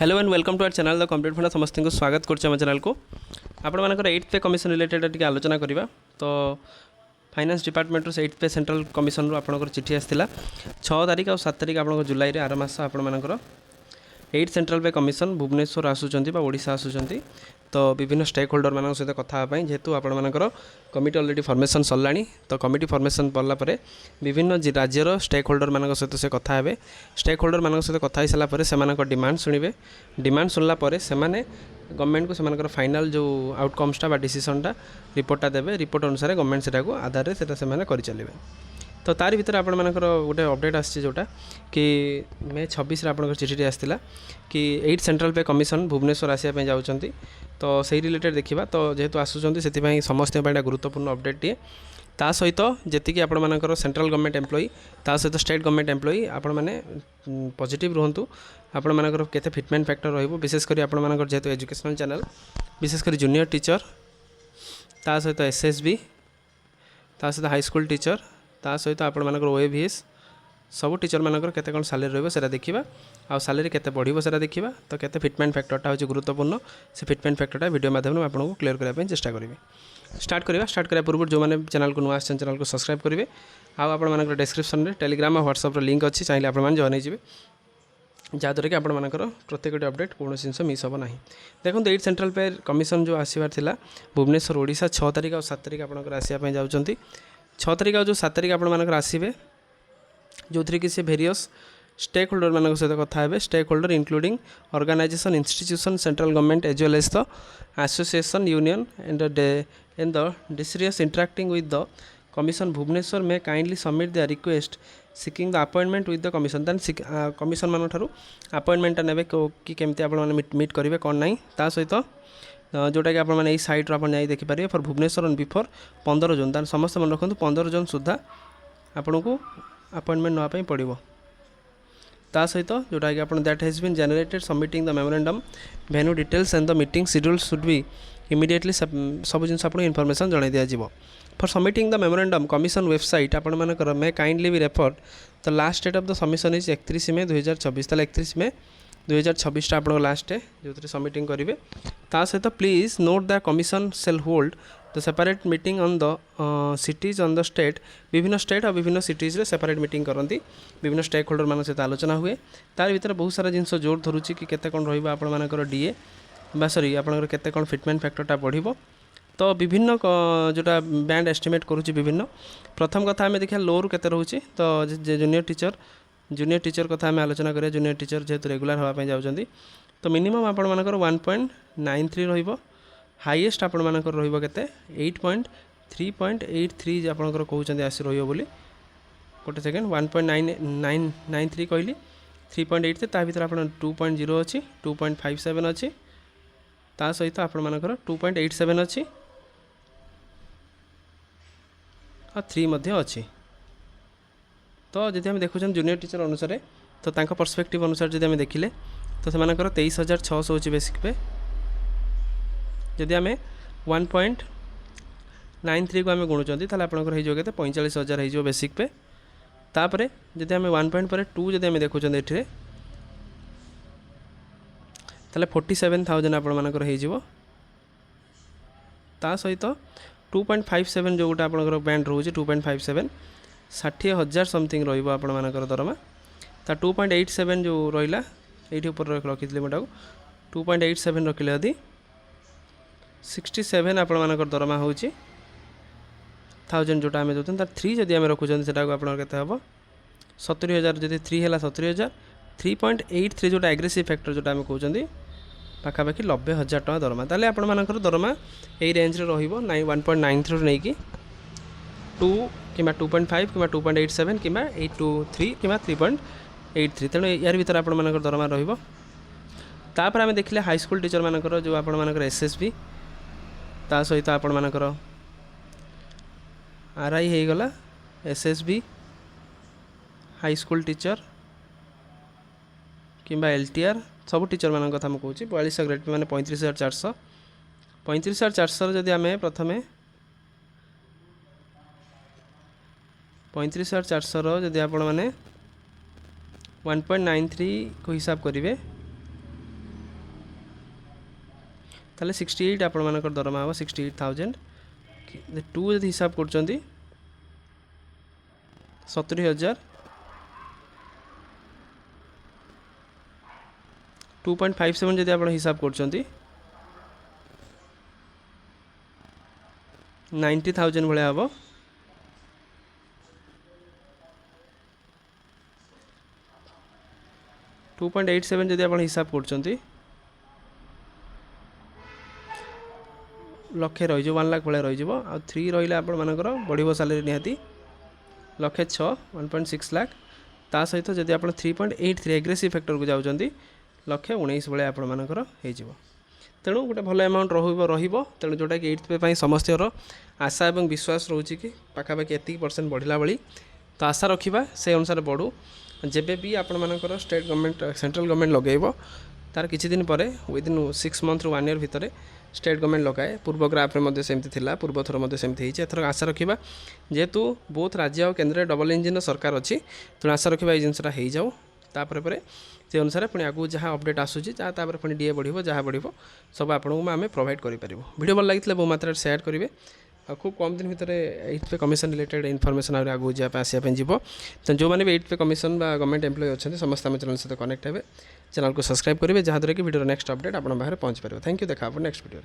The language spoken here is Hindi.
Hello and welcome to our channel the complete funda समस्त को स्वागत कर चैनल को आपण मानकर 8th पे कमिशन रिलेटेड टी आलोचना करवा। तो फाइनेंस डिपार्टमेंट से 8th पे सेंट्रल कमिशन रू आपनकर चिठी आसला 6 तारिख और 7 तारिख आपन जुलाई आर मास आपण मानकर 8 सेंट्रल पे कमिशन भुवनेश्वर आसुचंती बा ओडिशा आसुचंती। तो विभिन्न स्टेक होल्डर मान सहित कथा जेहेतु आपण मानकर कमिटी अलरेडी फॉर्मेशन सरलाणी। तो कमिटी फॉर्मेशन पड़ला विभिन्न राज्यर स्टेक होल्डर मान सहित से कथा हे। स्टेक होल्डर मान सहित कथा सारापर से डिमांड शुणवे। डिमांड शुणला से गवर्नमेंट को से फाइनाल जो आउटकम्सटा बा डिसीजनटा रिपोर्टा देवे। रिपोर्ट अनुसार गवर्नमेंट से आधार से कर चलिए। तो तार भर आपण मानकर गोटे अपडेट आसी जोटा कि मे 26 आप चिठी आसाला कि 8 सेंट्रल पे कमिशन भुवनेश्वर आसापी जाऊँगी। तो सही रिलेटेड देखा। तो जेहेतु आसुँच से समस्त गुरुत्वपूर्ण अपडेट टे ता सहित जी आपण मानकर सेंट्रल गवर्नमेंट एम्प्लॉई ता सहित स्टेट गवर्नमेंट एम्प्लॉई आपण मैंने पॉजिटिव रुहतु। आपण मानकर केते फिटमेंट फैक्टर रहिबो विशेषकर आपण मानकर जेहेतु एजुकेशनल चैनल विशेषकर जूनियर टीचर ता सहित एसएसबी ता सहित हाई स्कूल टीचर ता सहित आपण मानकर ओएवीएस सब टीचर मानकर केते कोन सैलरी रहबो सेरा देखिबा। आ सैलरी केते बढ़िबो सेरा देखिबा। तो केते फिटमेंट फैक्टरटा होची गुरुत्वपूर्ण से फिटमेंट फैक्टरटा वीडियो माध्यम में आपको क्लियर करबा ପାଇଁ चेष्टा करिवे। स्टार्ट करिया पूर्व जो मैंने चैनल को नुआ आछन चैनल को सब्सक्राइब करिवे। आ आपण मानकर डिस्क्रिप्शन में टेलीग्राम और व्हाट्सएप लिंक अच्छी चाहिए आपण मान जॉइन होइजिवे जहाँद्वारा कि आपण मानकर प्रत्येक अपडेट कौन जिन मिस हम ना। देखो 8 सेंट्रल पे कमिशन जो आसबार था भुवनेश्वर ओडिशा 6 तारिख और 7 तारिख आपंकर आसापी जाऊँगी। 6 तारिख और जो 7 तारिख आपण मानकर आसबे जो थी कि सी भेरियस स्टेक होल्डर मान सहित कथा है। Stakeholder including organisation institution central government as well as the association union and the desirous interacting with the commission Bhubaneswar में kindly submit the request seeking the appointment with the commission. Then commission मान ठारू अपॉइंटमेंट ने कि केमती आपण मीट करेंगे कौन ना ता सहित जोटा कि आप सैट्रु आप देखिपारे for Bhubaneswar on before 15 June. Then समस्त मन रखु 15 जून सुधा आपन को अपॉइंटमेंट नापी पड़ो। ता सहित जोटा कि आप that has been generated submitting the memorandum venue details and the meeting schedule should be immediately सब जिन आपको इनफॉरमेशन जन दिज्व। For submitting the memorandum commission website आपण मानकर मे kindly be refer the last date of the submission is 31 May 2024। ताले 31 मे 2024 आप लास्ट डे जो सबमिटिंग करेंगे। ता सहित please note the commission cell hold the separate meeting on the cities on the state विभिन्न स्टेट और विभिन्न सिटीज रे सेपरेट मीटिंग करती विभिन्न स्टेक होल्डर मान सहित आलोचना हुए। तार भीतर बहुत सारा जिनस जोर धरुची कि केते कोन रहिबा आपण मानकर डीए बा सॉरी आपनकर केते कोन फिटमेंट फैक्टरटा बढ़िबो। तो विभिन्न जोटा बैंड एस्टिमेट करुच्ची विभिन्न प्रथम कथा आम देखा लो रु केते रहउची। तो जूनियर टीचर कथा आम आलोचना करिया। जूनियर टीचर जेहेतु रेगुलर होगापी जाऊँगी तो मिनिमम आपण मानकर 1.93 रहिबो। हाईएस्ट आपण मानकर रहिबो केते 8.3.83 आपनकर कहउचंदी आसी रहिबो बोली गोटे सेकेंड 1.993 कहली 3.8 ता भीतर आपण 2.0 अच्छी 2.57 अच्छी ता सहित आपण मानकर 2.87 अच्छी और 3 मध्य अच्छी। तो जदि आम देखुं जूनियर टीचर अनुसार तो तांका पर्सपेक्टिव अनुसार जदि आम देखिले तो से 23,600 होची बेसिक पे। जदि आम 1.93 को आम गुणुचंती ताले आपनकर हे जो केते 45,000 हे जो बेसिक पे। तापरे जदि आम 1.2 जदि आम देखुं एठिरे ताले 47,000 आपण मानकर हे जीवो। ता सहित 2.57 जो गोटे आपनकर बैंड रोचे 2.57 60,000 समथिंग रहिबो आपण मानकर दरमा। ता 2.87 जो रहिला एठी ऊपर रखिथिले मोटाको 2.87 रखिले यदि 67 आपण मानकर दरमा होची 1000 जोटा आम जो 3 जदि आम रखुचंती सेटा को आपनकर केते हबो 70,000 जदि 3 हैला 70,000 3.83 जोटा एग्रेसिव फैक्टर जोटा आम कहउचंती पाखापाखि 90,000 टका दरमा। ताले आपण मानकर दरमा एई रेंज रे रहिबो 1.93 नै कि 2 किंबा 2.5 किंबा 2.87 किंबा 823 किंबा 3.83 तेणु यार भीतर आपण मानकर दरमा रहिबो। तापर आम देखिले हाई स्कूल टीचर मानकर जो आपण मानकर एसएसबी ता सहित आपण मानकर आरआई हे गला एसएसबी हाई स्कूल टीचर किंबा एलटीआर सब टीचर मान कथा मुझे कहूँ 42 ग्रेड पे मैंने 35,400 जदि आम प्रथमे 35,400 जदि आपण मैंने 1.93 को हिसाब करेंगे ताले 68 आपण मानकर दरमा हम 68,000 टू यदि हिसाब कर 70,000 2.57 जदि आप हिसाब कर 90,000 भाया हम 2.87 जदि आप हिसाब कर लक्षे रही 1 लाख भाया रही आ 3 रहा आपण मानकर बढ़ सालेरी निहाती लक्षे 6 1.6 लाख ता सहित जदि आप 3.83 एग्रेसिव फैक्टर को जाऊँच लक्षे 19 भाया आपण मानकर हो तेणु गोटे भल एमाउंट तेणु जोटा कि 8th पे समस्त आशा और विश्वास रोचे कि पाखापाखि एति % बढ़ला भाई तो आशा रखा से अनुसार बढ़ू जेबे भी आपण मानकर स्टेट गवर्नमेंट सेंट्रल गवर्नमेंट लगेब तार किछि दिन पर विदिन 6 मंथ रु 1 ईयर भितर स्टेट गवर्नमेंट लगाए पूर्व ग्राफ में सेमती थिला पूर्व थर मध्य सेमती होइछि एथर आशा रखा जेहेतु बहुत राज्य और केन्द्र डबल इंजिन सरकार अच्छी तेणु आशा रखा ये जिनसा हो जाऊ तापर से अनुसार पुणी आगू जहाँ अपडेट आसूँ जहाँ पुणी डीए बढ़ो जहाँ बढ़ो सब आपको आम प्रोवाइड करें वीडियो भल लगी बहुत मात्रा शेयर करेंगे और खूब कम दिन भितर 8th पे कमिशन रिलेटेड इनफॉरमेशन आगे जावाई जीव तो जो मैंने भी 8th पे कमिशन गवर्नमेंट एम्प्लॉय अच्छा समस्त आम चैनल सहित कनेक्ट हे चैनल को सब्सक्राइब करेंगे जहाँद्वारा कि वीडियो नेक्स्ट अपडेट आप बाहर पहुँच पारे थैंक यू देखा नेक्स्ट वीडियो।